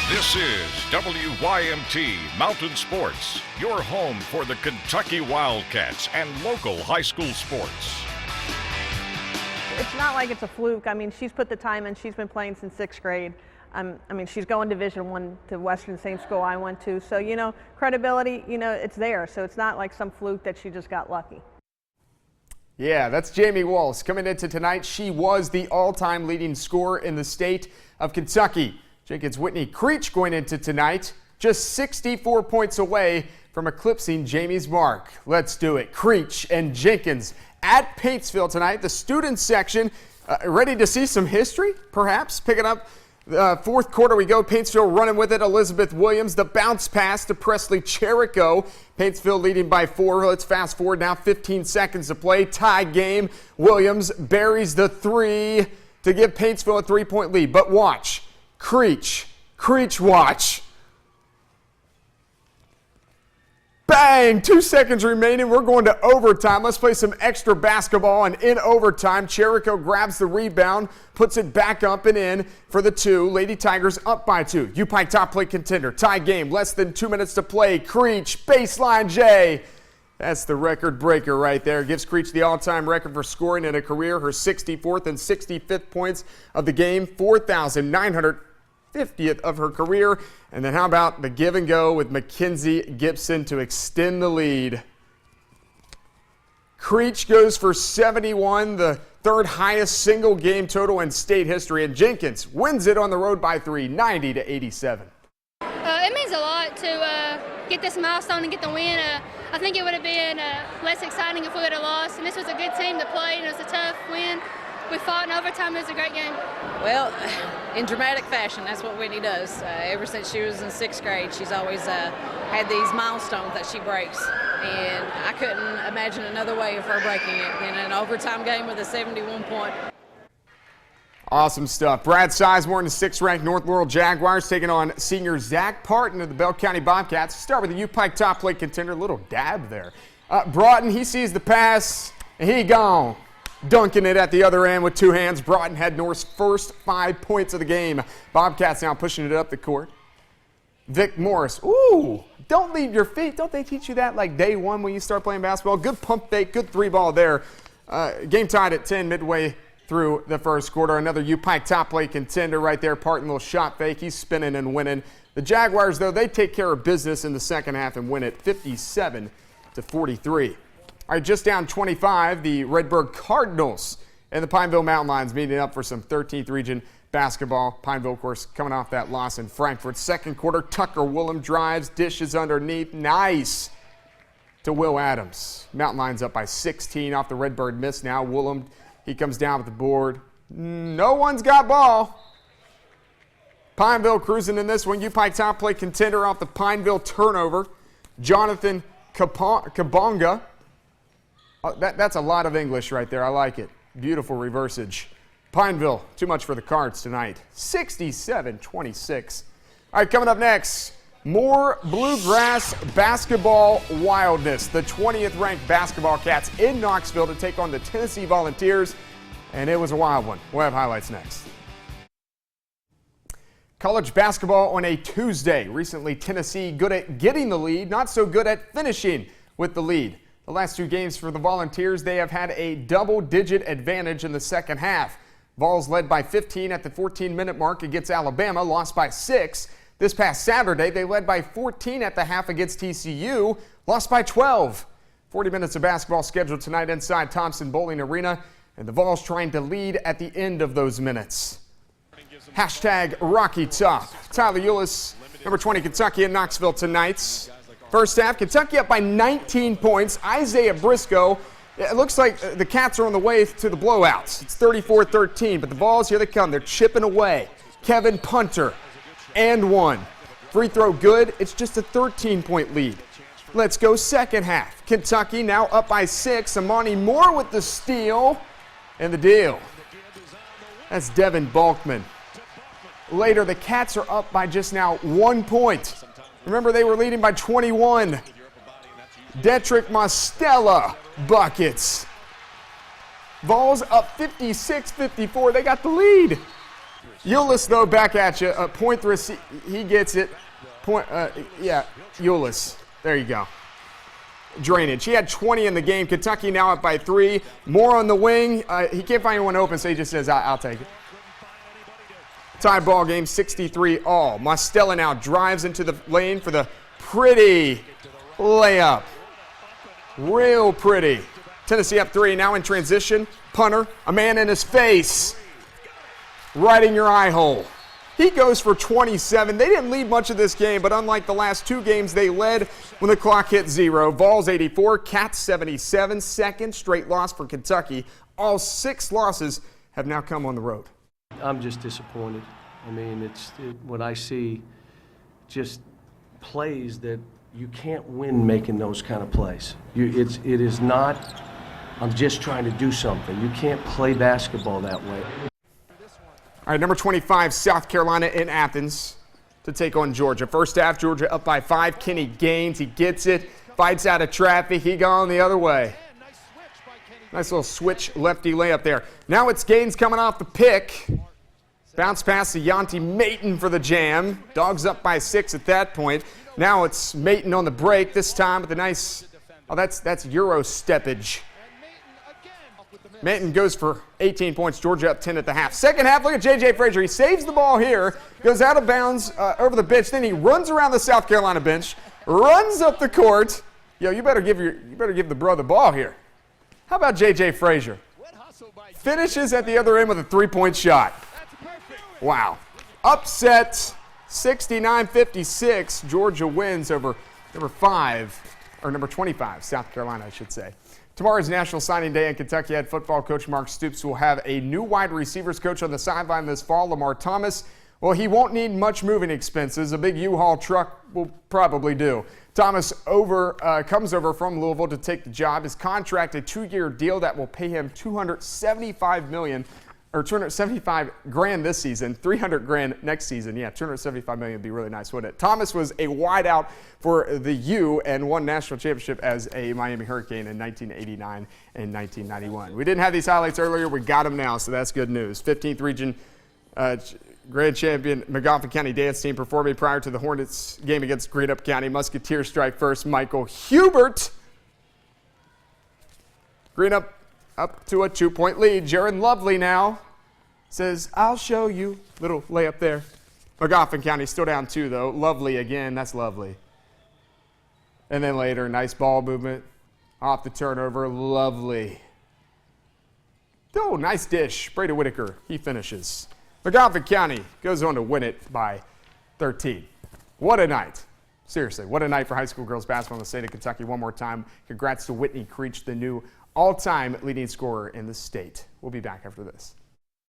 This is WYMT Mountain Sports, your home for the Kentucky Wildcats and local high school sports. It's not like it's a fluke. I mean, she's put the time in. She's been playing since 6th grade. I mean, she's going Division I to Western, same school I went to. So, you know, credibility, you know, it's there. So it's not like some fluke that she just got lucky. Yeah, that's Jamie Walls coming into tonight. She was the all-time leading scorer in the state of Kentucky. Jenkins Whitney Creech going into tonight, just 64 points away from eclipsing Jamie's mark. Let's do it. Creech and Jenkins at Paintsville tonight. The student section ready to see some history, perhaps. Picking up fourth quarter we go. Paintsville running with it. Elizabeth Williams, the bounce pass to Presley Cherico. Paintsville leading by 4. Let's fast forward now. 15 seconds to play. Tie game. Williams buries the 3 to give Paintsville a 3-point lead. But watch. Creech watch. Bang! 2 seconds remaining. We're going to overtime. Let's play some extra basketball. And in overtime, Cherico grabs the rebound, puts it back up and in for the 2. Lady Tigers up by 2. UPike top plate contender. Tie game. Less than 2 minutes to play. Creech, baseline J. That's the record breaker right there. Gives Creech the all-time record for scoring in a career. Her 64th and 65th points of the game. 4,950th of her career. And then how about the give and go with Mackenzie Gibson to extend the lead. Creech goes for 71, the 3rd highest single game total in state history. And Jenkins wins it on the road by 3, 90-87. It means a lot to get this milestone and get the win. I think it would have been less exciting if we would have lost. And this was a good team to play, and it was a tough win. We fought in overtime. It was a great game. Well, in dramatic fashion, that's what Whitney does. Ever since she was in 6th grade, she's always had these milestones that she breaks. And I couldn't imagine another way of her breaking it than an overtime game with a 71-point. Awesome stuff. Brad Sizemore and the 6th-ranked North Laurel Jaguars taking on senior Zach Parton of the Bell County Bobcats. Start with the UPike top plate contender. A little dab there. Broughton, he sees the pass, and he gone. Dunking it at the other end with 2 hands. Broughton had North's first 5 points of the game. Bobcats now pushing it up the court. Vic Morris. Ooh, don't leave your feet. Don't they teach you that like day 1 when you start playing basketball? Good pump fake, good 3-ball there. Game tied at 10 midway through the first quarter. Another UPike top plate contender right there. Parton, little shot fake. He's spinning and winning. The Jaguars, though, they take care of business in the second half and win it 57-43. All right, just down 25, the Redbird Cardinals and the Pineville Mountain Lions meeting up for some 13th region basketball. Pineville, of course, coming off that loss in Frankfurt. Second quarter, Tucker Willem drives, dishes underneath. Nice to Will Adams. Mountain Lions up by 16 off the Redbird miss now. Willem, he comes down with the board. No one's got ball. Pineville cruising in this one. UPike top plate contender off the Pineville turnover. Jonathan Kabonga. That's a lot of English right there. I like it. Beautiful reversage. Pineville, too much for the Cards tonight. 67-26. All right, coming up next, more bluegrass basketball wildness. The 20th ranked basketball Cats in Knoxville to take on the Tennessee Volunteers, and it was a wild one. We'll have highlights next. College basketball on a Tuesday. Recently, Tennessee good at getting the lead, not so good at finishing with the lead. The last 2 games for the Volunteers, they have had a double-digit advantage in the second half. Vols led by 15 at the 14-minute mark against Alabama, lost by 6. This past Saturday, they led by 14 at the half against TCU, lost by 12. 40 minutes of basketball scheduled tonight inside Thompson Bowling Arena, and the Vols trying to lead at the end of those minutes. Hashtag Rocky Top. Tyler Eulis, number 20 Kentucky in Knoxville tonight. First half, Kentucky up by 19 points. Isaiah Briscoe, it looks like the Cats are on the way to the blowouts. It's 34-13, but the Vols, here they come. They're chipping away. Kevin Punter, and 1. Free throw good. It's just a 13-point lead. Let's go second half. Kentucky now up by 6. Amani Moore with the steal and the deal. That's Devin Balkman. Later, the Cats are up by just now 1 point. Remember, they were leading by 21. Detrick Mostella buckets. Vols up 56-54. They got the lead. Eulis, though, back at you. Point the receiver. He gets it. Point. Yeah, Eulis. There you go. Drainage. He had 20 in the game. Kentucky now up by 3. More on the wing. He can't find anyone open, so he just says, I'll take it. Tie ball game, 63 all. Mostella now drives into the lane for the pretty layup. Real pretty. Tennessee up 3, now in transition. Punter, a man in his face. Right in your eye hole. He goes for 27. They didn't lead much of this game, but unlike the last 2 games, they led when the clock hit 0. Vols 84, Cats 77. Second straight loss for Kentucky. All 6 losses have now come on the road. I'm just disappointed. I mean, what I see, just plays that you can't win making those kind of plays. It is not, I'm just trying to do something. You can't play basketball that way. All right, number 25, South Carolina in Athens to take on Georgia. First half, Georgia up by 5. Kenny Gaines, he gets it, fights out of traffic. He gone the other way. Nice little switch lefty layup there. Now it's Gaines coming off the pick. Bounce pass to Yanti Mayton for the jam. Dogs up by 6 at that point. Now it's Mayton on the break, this time with a nice, oh, that's Euro steppage. Mayton goes for 18 points. Georgia up 10 at the half. Second half, look at J.J. Frazier. He saves the ball here, goes out of bounds over the bench. Then he runs around the South Carolina bench, runs up the court. Yo, you better give the bro the ball here. How about J.J. Frazier? Finishes at the other end with a 3-point shot. Wow. Upset, 69-56. Georgia wins over number 25, South Carolina, I should say. Tomorrow's National Signing Day, and Kentucky head football coach Mark Stoops will have a new wide receivers coach on the sideline this fall, Lamar Thomas. Well, he won't need much moving expenses. A big U-Haul truck will probably do. Thomas comes over from Louisville to take the job. His contract, a 2-year deal that will pay him $275 grand this season, $300 grand next season. Yeah, $275 million would be really nice, wouldn't it? Thomas was a wideout for the U and won national championship as a Miami Hurricane in 1989 and 1991. We didn't have these highlights earlier. We got them now, so that's good news. 15th region grand champion Magoffin County dance team performing prior to the Hornets game against Greenup County. Musketeers strike first. Michael Hubert. Greenup up to a 2-point lead. Jaron Lovely now says, I'll show you. Little layup there. Magoffin County still down 2, though. Lovely again. That's lovely. And then later, nice ball movement. Off the turnover. Lovely. Oh, nice dish. Brady Whitaker. He finishes. Magoffin County goes on to win it by 13. What a night. Seriously, what a night for high school girls basketball in the state of Kentucky. One more time, congrats to Whitney Creech, the new all-time leading scorer in the state. We'll be back after this.